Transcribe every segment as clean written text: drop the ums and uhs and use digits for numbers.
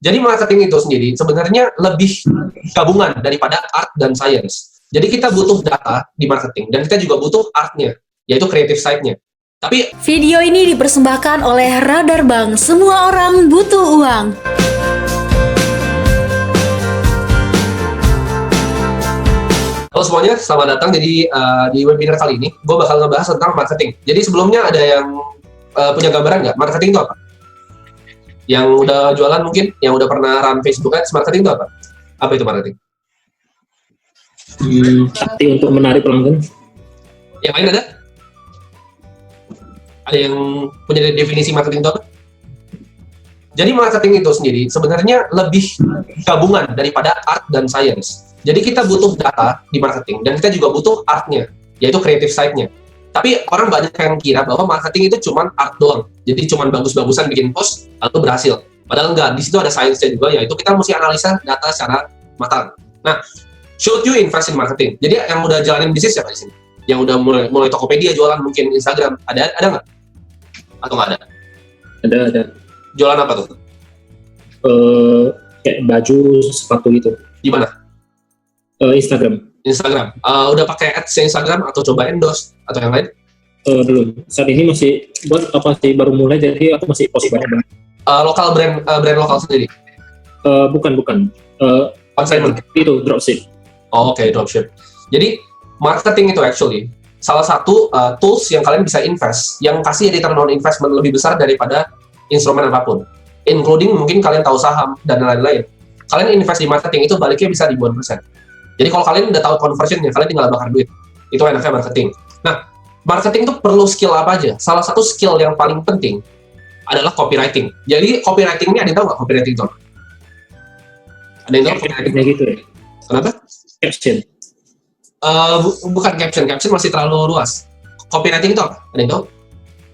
Jadi marketing itu sendiri sebenarnya lebih gabungan daripada art dan science. Jadi kita butuh data di marketing dan kita juga butuh artnya, yaitu creative side-nya. Tapi Video ini dipersembahkan oleh Radar Bank. Semua orang butuh uang. halo semuanya, selamat datang. Jadi di webinar kali ini, gue bakal ngebahas tentang marketing. Jadi sebelumnya ada yang punya gambaran nggak? Marketing itu apa? Yang udah jualan mungkin, yang udah pernah run Facebook Ads, marketing itu apa? Apa itu marketing? Taktik untuk menarik pelanggan. Yang lain ada? Ada yang punya definisi marketing itu apa? Jadi marketing itu sendiri sebenarnya lebih gabungan daripada art dan science. Jadi kita butuh data di marketing dan kita juga butuh artnya, yaitu creative side-nya. Tapi orang banyak yang kira bahwa marketing itu cuma art doang. Jadi cuma bagus-bagusan bikin post lalu berhasil. Padahal enggak, di situ ada science-nya juga, yaitu kita mesti analisa data secara matang. Nah, should you invest in marketing? Jadi yang udah jalanin bisnis siapa di sini? Yang udah mulai Tokopedia jualan, mungkin Instagram, ada nggak? Atau nggak ada? Ada. Jualan apa tuh? Kayak baju, sepatu gitu. Di mana? Instagram. Udah pakai ads Instagram atau coba endorse atau yang lain? Belum. Saat ini masih baru mulai, jadi aku masih post banyak. Lokal brand lokal sendiri? Bukan. Consignment? Itu dropship. Oke, dropship. Jadi marketing itu actually salah satu tools yang kalian bisa invest, yang kasih return on investment lebih besar daripada instrumen apapun, including mungkin kalian tahu saham dan lain-lain. Kalian invest di marketing itu baliknya bisa ribuan persen. Jadi kalau kalian udah tahu conversionnya, kalian tinggal bakar duit. Itu enaknya marketing. Nah, marketing itu perlu skill apa aja? Salah satu skill yang paling penting adalah copywriting. Jadi copywriting ini ada yang tahu nggak copywriting itu? Ada yang tahu copywriting? Kayak gitu ya. Kenapa? Caption. Bukan caption masih terlalu luas. Copywriting itu apa? Ada yang tahu?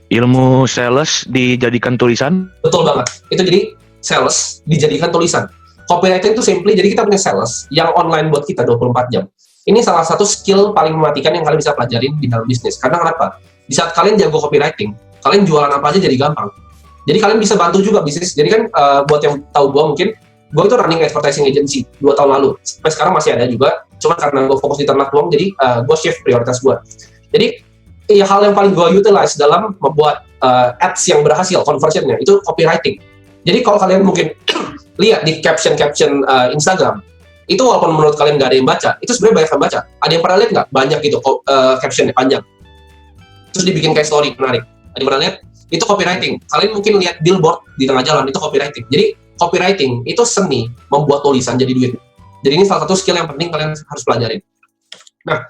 Ilmu sales dijadikan tulisan. Betul banget. Itu jadi sales dijadikan tulisan. Copywriting itu simply, jadi kita punya sales yang online buat kita 24 jam. Ini salah satu skill paling mematikan yang kalian bisa pelajarin di dalam bisnis. Karena kenapa? Di saat kalian jago copywriting, kalian jualan apa aja jadi gampang. Jadi kalian bisa bantu juga bisnis. Jadi kan buat yang tahu gue mungkin, gue itu running advertising agency 2 tahun lalu. Sampai sekarang masih ada juga, cuma karena gue fokus di ternak doang, jadi gue shift prioritas gue. Jadi hal yang paling gue utilize dalam membuat ads yang berhasil, conversionnya, itu copywriting. Jadi kalau kalian mungkin lihat di caption Instagram, itu walaupun menurut kalian nggak ada yang baca, itu sebenarnya banyak yang baca. Ada yang pernah lihat nggak? Banyak gitu captionnya panjang. Terus dibikin kayak story menarik. Ada yang pernah lihat? Itu copywriting. Kalian mungkin lihat billboard di tengah jalan, itu copywriting. Jadi copywriting itu seni membuat tulisan jadi duit. Jadi ini salah satu skill yang penting kalian harus pelajarin. Nah,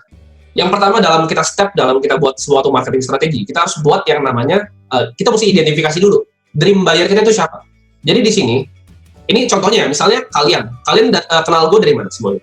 yang pertama dalam kita buat suatu marketing strategi, kita harus buat yang namanya, kita mesti identifikasi dulu. Dream buyer kita itu siapa? Jadi di sini, ini contohnya, misalnya kalian kenal gue dari mana semuanya?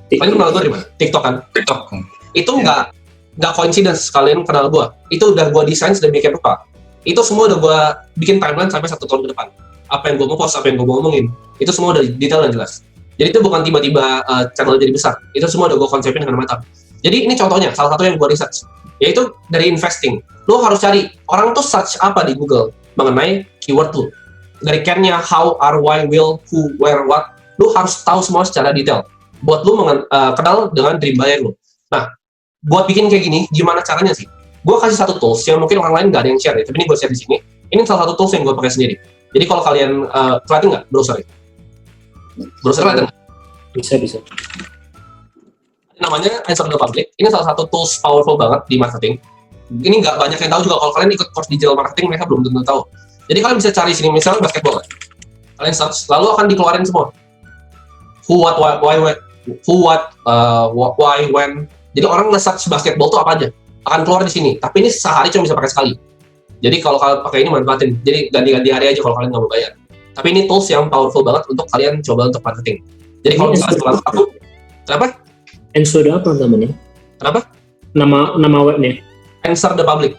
Kalian kenal gue dari mana? TikTok kan? TikTok. Itu nggak coincidence kalian kenal gue. Itu udah gue desain sedemikian rupa. Itu semua udah gue bikin timeline sampai 1 tahun ke depan. Apa yang gue mau post, apa yang gue mau ngomongin, itu semua udah detail dan jelas. Jadi itu bukan tiba-tiba channel jadi besar. Itu semua udah gue konsepin dengan matang. Jadi ini contohnya, salah satu yang gue research, yaitu dari investing. Lo harus cari, orang tuh search apa di Google mengenai keyword lo. Dari can-nya, how, are, why, will, who, where, what, lo harus tahu semua secara detail. Buat lo kenal dengan dream buyer lo. Nah, buat bikin kayak gini, gimana caranya sih? Gue kasih satu tools yang mungkin orang lain nggak ada yang share ya, tapi ini gue share di sini. Ini salah satu tools yang gue pakai sendiri. Jadi kalau kalian kelihatan nggak browser? Browser kelihatan? Bisa. Namanya Answer the Public. Ini salah satu tools powerful banget di marketing. Ini nggak banyak yang tahu juga. Kalau kalian ikut course digital marketing, mereka belum tentu tahu. Jadi kalian bisa cari sini, misalnya basketball. Kalian search, lalu akan dikeluarin semua. Who, what, why, when. Jadi orang nge-search basketball tuh apa aja akan keluar di sini. Tapi ini sehari cuma bisa pakai sekali. Jadi kalau kalian pakai ini manfaatin. Jadi ganti-ganti hari aja kalau kalian nggak mau bayar. Tapi ini tools yang powerful banget untuk kalian coba untuk marketing. Jadi kalau misalnya setelah aku, kenapa? Answer apa namanya? Kenapa? Nama webnya. Answer the Public.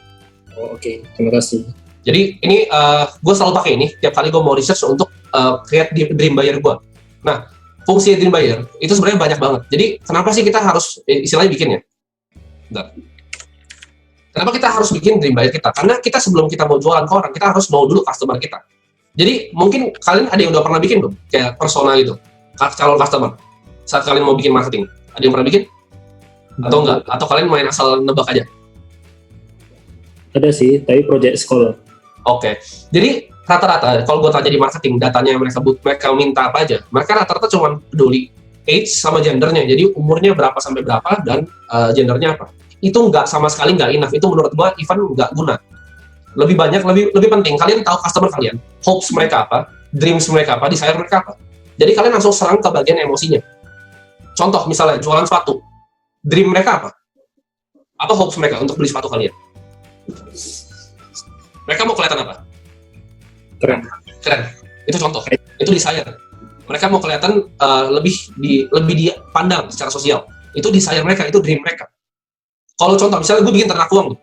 Oh, oke. Terima kasih. Jadi ini gue selalu pakai ini tiap kali gue mau research untuk create dream buyer gue. Nah, fungsi dream buyer itu sebenarnya banyak banget. Jadi kenapa sih kita harus istilahnya bikinnya? Bentar. Kenapa kita harus bikin dream buyer kita? Karena kita sebelum kita mau jualan ke orang, kita harus mau dulu customer kita. Jadi mungkin kalian ada yang udah pernah bikin belum? Kayak persona gitu, calon customer. Saat kalian mau bikin marketing, ada yang pernah bikin? Atau enggak? Atau kalian main asal nebak aja? Ada sih, tapi project sekolah. Oke. Jadi rata-rata kalau gue tanya di marketing, datanya yang mereka minta apa aja, mereka rata-rata cuma peduli age sama gendernya. Jadi umurnya berapa sampai berapa dan gendernya apa. Itu nggak sama sekali nggak enough. Itu menurut gue even nggak guna. Lebih banyak, lebih penting kalian tahu customer kalian, hopes mereka apa, dreams mereka apa, desire mereka apa. Jadi kalian langsung serang ke bagian emosinya. Contoh misalnya jualan sepatu, dream mereka apa? Apa hopes mereka untuk beli sepatu kalian? Mereka mau kelihatan apa? Keren. Itu contoh. Itu desire. Mereka mau kelihatan lebih dipandang secara sosial. Itu desire mereka, itu dream mereka. Kalau contoh misalnya gue bikin ternak uang,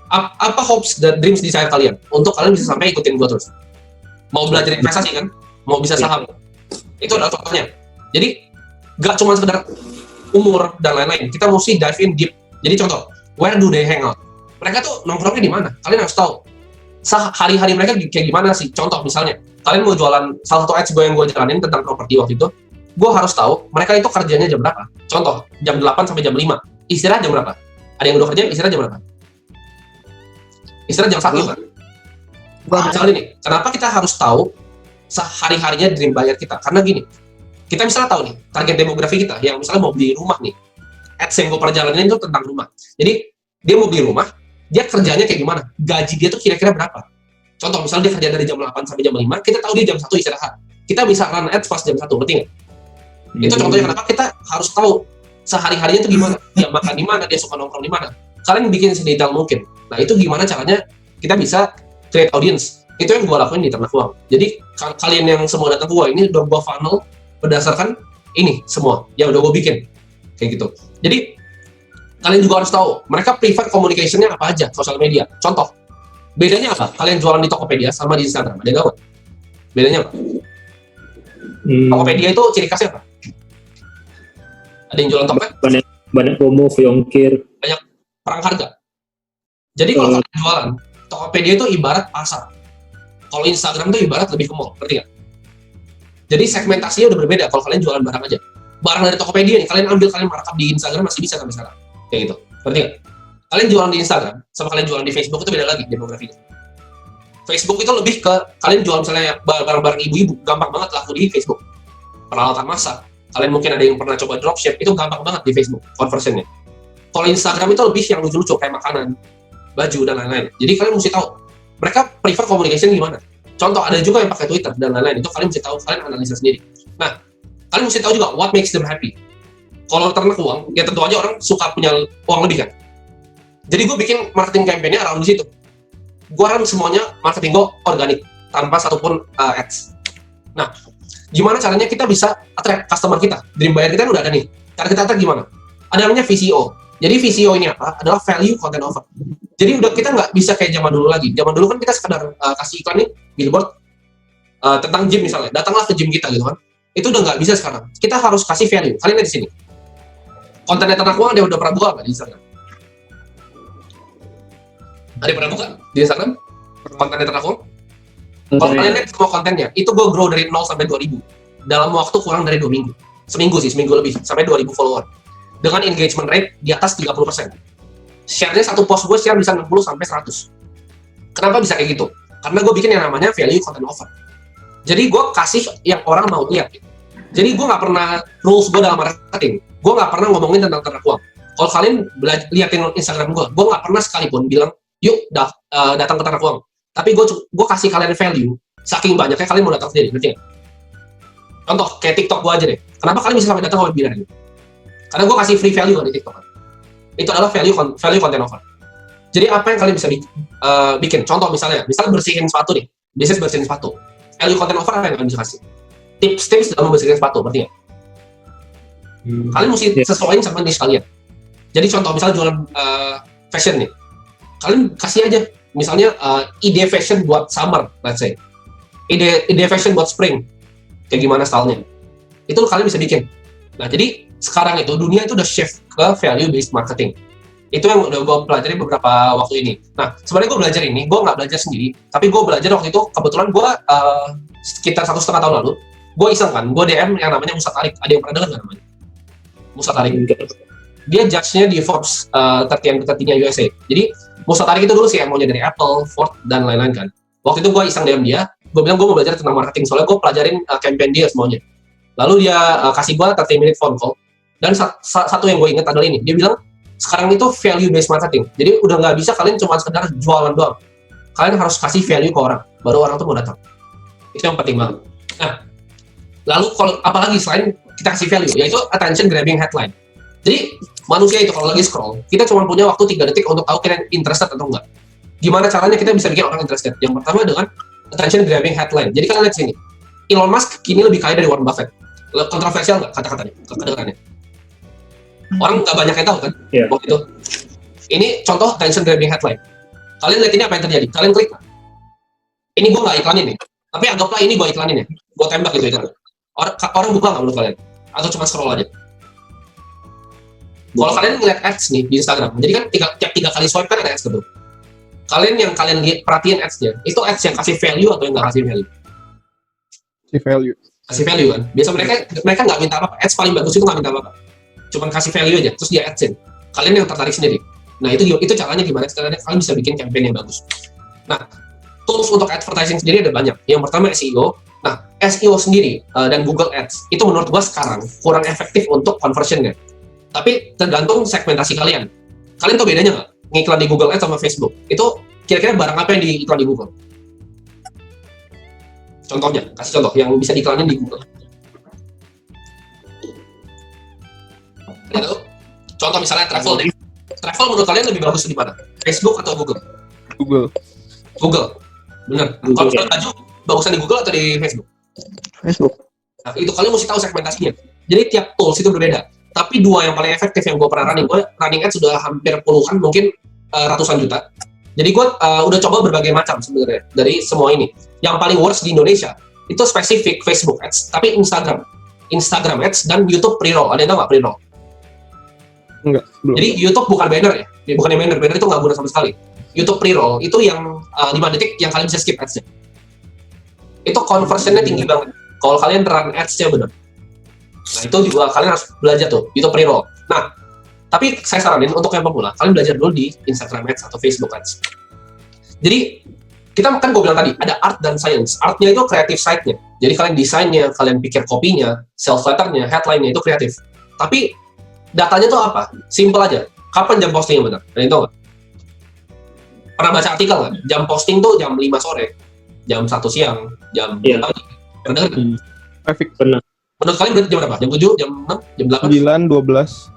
apa hopes dan dreams desire kalian untuk kalian bisa sampai ikutin gue terus? Mau belajar investasi kan? Mau bisa saham? Itu adalah contohnya. Jadi gak cuma sekedar umur dan lain-lain. Kita mesti dive in deep. Jadi contoh, where do they hang out? Mereka tuh nongkrongnya di mana? Kalian harus tahu. Hari-hari mereka kayak gimana sih? Contoh misalnya, kalian mau jualan salah satu ads yang gue jalanin tentang properti waktu itu, gue harus tahu mereka itu kerjanya jam berapa. Contoh, jam 8 sampai jam 5. Istirahat jam berapa? Ada yang udah kerja, istirahat jam berapa? Istirahat jam 1 kan? Misalnya nih, kenapa kita harus tahu hari-harinya dream buyer kita? Karena gini, kita misalnya tahu nih, target demografi kita, yang misalnya mau beli rumah nih, ads yang gue perjalanin itu tentang rumah. Jadi, dia mau beli rumah, dia kerjanya kayak gimana? Gaji dia tuh kira-kira berapa? Contoh, misalnya dia kerja dari jam 8 sampai jam 5, kita tahu dia jam 1 istirahat. Kita bisa run ads pas jam 1, ngerti nggak? Itu contohnya kenapa kita harus tahu sehari-harinya itu gimana, dia makan di mana, dia suka nongkrong di mana. Kalian bikin sedetail mungkin. Nah, itu gimana caranya kita bisa create audience. Itu yang gue lakuin di ternak uang. Jadi, kalian yang semua datang ke gue, ini udah gue funnel berdasarkan ini semua yang udah gue bikin. Kayak gitu. Jadi, kalian juga harus tahu, mereka prefer communication-nya apa aja, sosial media. Contoh, bedanya apa? Kalian jualan di Tokopedia sama di Instagram, ada nggak? Bedanya apa? Tokopedia itu ciri khasnya apa? Ada yang jualan topet? Banyak promo, ongkir. Banyak perang harga. Jadi kalau kalian jualan, Tokopedia itu ibarat pasar. Kalau Instagram itu ibarat lebih ke mall, ngerti nggak? Jadi segmentasinya udah berbeda kalau kalian jualan barang aja. Barang dari Tokopedia nih, kalian ambil, kalian markup di Instagram masih bisa sampai sekarang. Kayak gitu, ngerti nggak? Kalian jualan di Instagram, sama kalian jualan di Facebook itu beda lagi demografinya. Facebook itu lebih ke, kalian jual misalnya barang-barang ibu-ibu, gampang banget laku di Facebook. Peralatan masak, kalian mungkin ada yang pernah coba dropship, itu gampang banget di Facebook, conversion-nya. Kalau Instagram itu lebih yang lucu-lucu, kayak makanan, baju, dan lain-lain. Jadi kalian mesti tahu, mereka prefer communication gimana. Contoh, ada juga yang pakai Twitter, dan lain-lain. Itu kalian mesti tahu, kalian analisa sendiri. Nah, kalian mesti tahu juga, what makes them happy. Kalau ternak uang, ya tentu aja orang suka punya uang lebih kan. Jadi gue bikin marketing campaign-nya around di situ. Gue run semuanya marketing gue organik, tanpa satupun ads. Nah, gimana caranya kita bisa attract customer kita? Dream buyer kita udah ada nih. Cara kita attract gimana? Ada namanya VCO. Jadi VCO ini apa? Adalah value content offer. Jadi udah kita nggak bisa kayak zaman dulu lagi. Zaman dulu kan kita sekedar kasih iklan nih, billboard tentang gym misalnya. Datanglah ke gym kita gitu kan. Itu udah nggak bisa sekarang. Kita harus kasih value. Kalian lihat di sini. Kontennya ternak uang dia udah pernah buka nggak di Instagram? Ada yang pernah buka di Instagram? Kontennya ternak uang? Kalau kalian lihat semua kontennya, itu gue grow dari 0 sampai 2000 dalam waktu kurang dari 2 minggu. Seminggu lebih, sampai 2000 follower. Dengan engagement rate di atas 30%. Share-nya satu post gue share bisa 60 sampai 100. Kenapa bisa kayak gitu? Karena gue bikin yang namanya value content offer. Jadi gue kasih yang orang mau lihat. Jadi gue nggak pernah rules gue dalam marketing. Gue nggak pernah ngomongin tentang ternak uang. Kalau kalian liatin Instagram gue nggak pernah sekalipun bilang, yuk datang ke ternak uang. Tapi gue kasih kalian value. Saking banyaknya kalian mau datang sendiri, ngerti nggak? Contoh, kayak TikTok gue aja deh. Kenapa kalian bisa sampai datang ke webinar ini? Karena gue kasih free value di TikTok. Itu adalah value content offer. Jadi apa yang kalian bisa bikin? Contoh misalnya bersihin sepatu nih. Bisnis bersihin sepatu. Value content offer apa yang kalian bisa kasih? Tips-tips dalam membersihkan sepatu, berarti nggak? Kalian mesti sesuaiin sama niche kalian. Jadi contoh misalnya jualan fashion nih. Kalian kasih aja misalnya ide fashion buat summer, let's say. Ide fashion buat spring. Kayak gimana stylenya. Itu kalian bisa bikin. Nah, jadi sekarang itu dunia itu udah shift ke value based marketing. Itu yang udah gue pelajari beberapa waktu ini. Nah, sebenarnya gue belajar ini, gue nggak belajar sendiri, tapi gue belajar waktu itu, kebetulan gue sekitar 1,5 tahun lalu, gue iseng kan, gue DM yang namanya Musa Tarik. Ada yang pernah dengar nggak namanya? Musa Tarik. Dia judge-nya di Forbes 30-nya USA. Jadi, Musa Tarik itu dulu CMO-nya dari Apple, Ford, dan lain-lain kan. Waktu itu gue iseng DM dia, gue bilang gue mau belajar tentang marketing, soalnya gue pelajarin campaign dia semuanya. Lalu dia kasih gue 30-minute phone call, dan satu yang gue ingat adalah ini, dia bilang, sekarang itu value based marketing. Jadi udah nggak bisa kalian cuma sekedar jualan doang. Kalian harus kasih value ke orang, baru orang tuh mau datang. Itu yang penting banget. Nah, lalu kalau apalagi selain kita kasih value, yaitu attention grabbing headline. Jadi manusia itu kalau lagi scroll, kita cuma punya waktu 3 detik untuk tahu kalian interested atau enggak. Gimana caranya kita bisa bikin orang interested? Yang pertama dengan attention grabbing headline. Jadi kalian lihat sini, Elon Musk kini lebih kaya dari Warren Buffett. Kontroversial nggak kata-katanya? Kedengarannya? Orang nggak banyak yang tahu kan waktu itu. Ini contoh attention grabbing headline. Kalian lihat ini apa yang terjadi? Kalian klik. Ini gue nggak iklanin nih, tapi anggaplah ini gue iklanin ya. Gue tembak gitu iklan. Orang buka nggak menurut kalian? Atau cuma scroll aja? Kalau kalian ngeliat ads nih di Instagram, jadi kan tiap 3 kali swipe kan ada ads gitu. Kalian perhatiin ads-nya, itu ads yang kasih value atau yang nggak kasih value? Kasih value. Kasih value kan. Biasa mereka nggak minta apa-apa. Ads paling bagus itu nggak minta apa-apa. Cuman kasih value aja, terus dia adsense. Kalian yang tertarik sendiri. Nah itu caranya gimana? Caranya kalian bisa bikin campaign yang bagus. Nah, tools untuk advertising sendiri ada banyak. Yang pertama SEO. Nah, SEO sendiri dan Google Ads itu menurut gua sekarang kurang efektif untuk conversionnya. Tapi tergantung segmentasi kalian. Kalian tahu bedanya nggak? Ngiklan di Google Ads sama Facebook. Itu kira-kira barang apa yang diiklan di Google? Contohnya, kasih contoh yang bisa diiklanin di Google. Gitu. Contoh misalnya travel deh. Travel menurut kalian lebih bagus di mana? Facebook atau Google? Google. Bener. Kalau misalnya baju, bagusan di Google atau di Facebook? Facebook. Nah, itu kalian mesti tahu segmentasinya. Jadi tiap tools itu berbeda. Tapi 2 yang paling efektif yang gue pernah running ads sudah hampir puluhan, mungkin ratusan juta. Jadi gue udah coba berbagai macam sebenarnya dari semua ini. Yang paling worst di Indonesia itu spesifik Facebook ads, tapi Instagram ads dan YouTube pre-roll. Ada yang tahu nggak pre-roll? Enggak, belum. Jadi YouTube bukan banner ya, bukan yang banner itu nggak guna sama sekali. YouTube pre-roll itu yang 5 detik yang kalian bisa skip ads-nya. Itu conversion-nya tinggi banget. Kalau kalian run ads-nya benar. Nah itu juga kalian harus belajar tuh, YouTube pre-roll. Nah, tapi saya saranin untuk yang pemula, kalian belajar dulu di Instagram ads atau Facebook ads. Jadi kita kan gue bilang tadi ada art dan science. Artnya itu creative side-nya. Jadi kalian desainnya, kalian pikir kopinya, self letternya, headline-nya itu kreatif. Tapi datanya tuh apa? Simple aja. Kapan jam postingnya benar? Kalian tahu nggak? Pernah baca artikel nggak? Jam posting tuh jam 5 sore, jam 1 siang, jam pagi. Pernah dengar nggak? Traffic. Benar. Menurut kalian berarti jam berapa? Jam 7, jam 6, jam 8? 9, 12.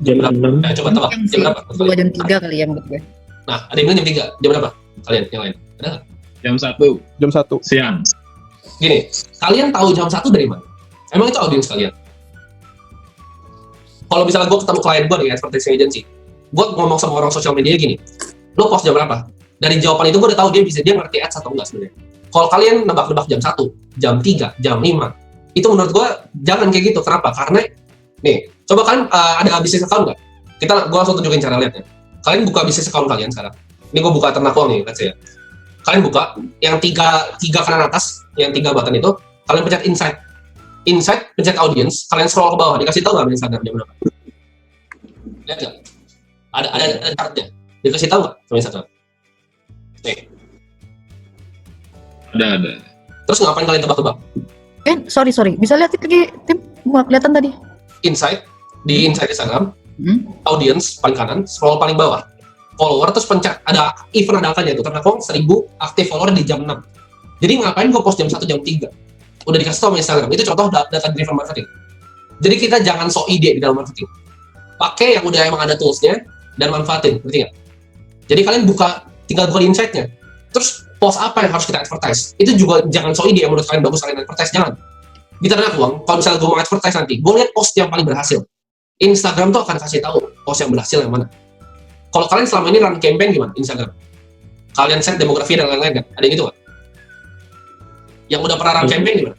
Jam 6. Coba tebak. Jam berapa? Jam 3 kali ya menurut gue. Nah, ada yang bilang jam 3. Jam berapa? Kalian yang lain? Ada nggak? Jam 1 Jam 1. siang. Gini, kalian tahu jam 1 dari mana? Emang itu audiens kalian? Kalau misalnya gue ketemu klien gue di advertising agency, gue ngomong sama orang sosial media gini, lo post jam berapa? Dari jawaban itu gue udah tahu dia ngerti ads atau enggak sebenarnya. Kalau kalian nebak-nebak jam 1, jam 3, jam 5, itu menurut gue jangan kayak gitu. Kenapa? Karena nih, coba kalian ada bisnis account nggak? Gue langsung tunjukin cara lihatnya. Kalian buka bisnis account kalian sekarang. Ini gue buka ternak uang nih, let's say ya. Kalian buka yang tiga kanan atas, yang 3 button itu, kalian pencet insight, pencet audience, kalian scroll ke bawah, dikasih tahu nggak Instagram jam berapa? Lihat nggak? Ada chartnya. Dikasih tahu nggak sama Instagram? Nih. Ada. Terus ngapain kalian tebak-tebak? Sorry. Bisa lihat lagi, Tim? Nggak kelihatan tadi. Insight, di insight Instagram, audience paling kanan, scroll paling bawah. Follower, terus pencet, ada event ada angkanya tuh, ternak uang 1000 aktif follower di jam 6. Jadi ngapain gue post jam 1, jam 3? Udah dikasih tau sama Instagram, itu contoh data driven marketing. Jadi kita jangan sok ide di dalam marketing. Pakai yang udah emang ada toolsnya, dan manfaatin, ngerti nggak? Jadi kalian tinggal buka insight-nya. Terus post apa yang harus kita advertise? Itu juga jangan sok ide yang menurut kalian bagus kalian advertise, jangan. Di ternak uang, kalau misalnya gue mau advertise nanti, gue lihat post yang paling berhasil. Instagram tuh akan kasih tahu post yang berhasil yang mana. Kalau kalian selama ini run campaign gimana Instagram? Kalian set demografi dan lain-lain kan? Ada yang gitu nggak? Yang udah pernah run campaign gimana?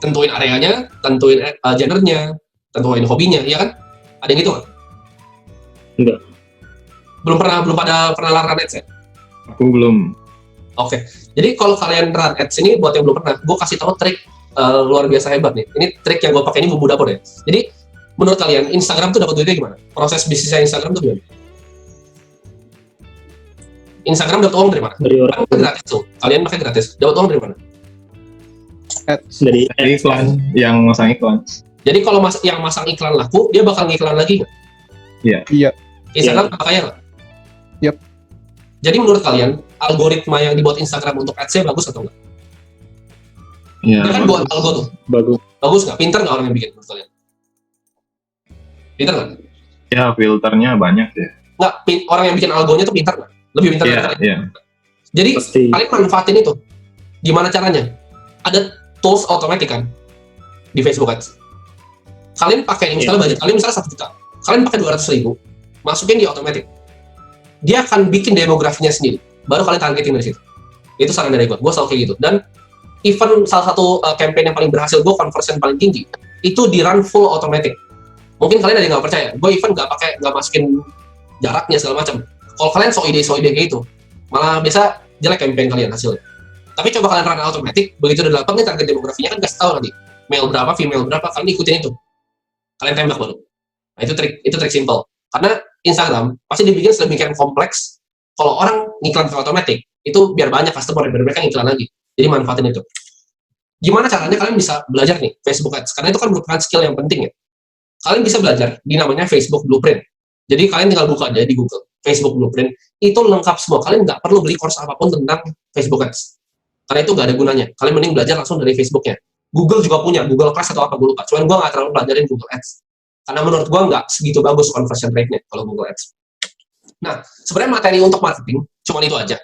Tentuin areanya, tentuin gendernya, tentuin hobinya, ya kan? Ada yang gitu nggak? Enggak. Belum pada run ads ya? Aku belum. Oke. Jadi kalau kalian run ads ini buat yang belum pernah, gue kasih tahu trik luar biasa hebat nih. Ini trik yang gue pakai, ini bumbu dapur ya. Jadi menurut kalian Instagram tuh dapat duitnya gimana? Proses bisnisnya Instagram tuh gimana? Instagram dapat uang dari mana? Dari orang, Kan gratis tuh. Kalian pakai gratis. Dapat uang dari mana? Ads. dari Iklan, yang masang iklan. Jadi kalau yang masang iklan laku, dia bakal ngiklan lagi nggak? Iya. Instagram apa kaya nggak? Yap. Jadi menurut kalian, algoritma yang dibuat Instagram untuk ads-nya bagus atau nggak? Iya. Dia kan buat algo tuh. bagus. Bagus nggak? Pintar nggak orang yang bikin menurut kalian? Pintar nggak? Ya, filternya banyak ya. Nggak, orang yang bikin algonya tuh pintar nggak? Lebih pintar Iya, dari kalian. iya. Jadi Pasti. kalian manfaatin itu. Gimana caranya? Ada tools otomatis kan di Facebook Ads. Kalian pakai misalnya budget kalian misalnya 1 juta. Kalian pakai 200.000, masukin di otomatis. Dia akan bikin demografinya sendiri. Baru kalian targeting dari situ. Itu saran dari gue selalu kayak gitu. Dan even salah satu campaign yang paling berhasil gue, conversion paling tinggi, itu di run full automatic. Mungkin kalian ada yang nggak percaya. Gue even nggak masukin jaraknya segala macam. Kalau kalian so ide kayak gitu, malah biasa jelek campaign kalian hasilnya. Tapi coba kalian run automatic, begitu udah dapat nih target demografinya kan kasih tahu nanti male berapa, female berapa, kalian ikutin itu. Kalian tembak baru. Nah, itu trik simple. Karena Instagram pasti dibikin sedemikian kompleks. Kalau orang ngiklan ke otomatis, itu biar banyak customer, biar mereka ngiklan lagi. Jadi manfaatin itu. Gimana caranya kalian bisa belajar nih Facebook Ads? Karena itu kan merupakan skill yang penting ya. Kalian bisa belajar di namanya Facebook Blueprint. Jadi kalian tinggal buka aja di Google Facebook Blueprint. Itu lengkap semua. Kalian nggak perlu beli course apapun tentang Facebook Ads. Karena itu nggak ada gunanya. Kalian mending belajar langsung dari Facebooknya. Google juga punya, Google Class atau apa, gue lupa. Cuman gue nggak terlalu pelajarin Google Ads. Karena menurut gue nggak segitu bagus conversion rate-nya kalau Google Ads. Nah, sebenarnya materi untuk marketing cuma itu aja.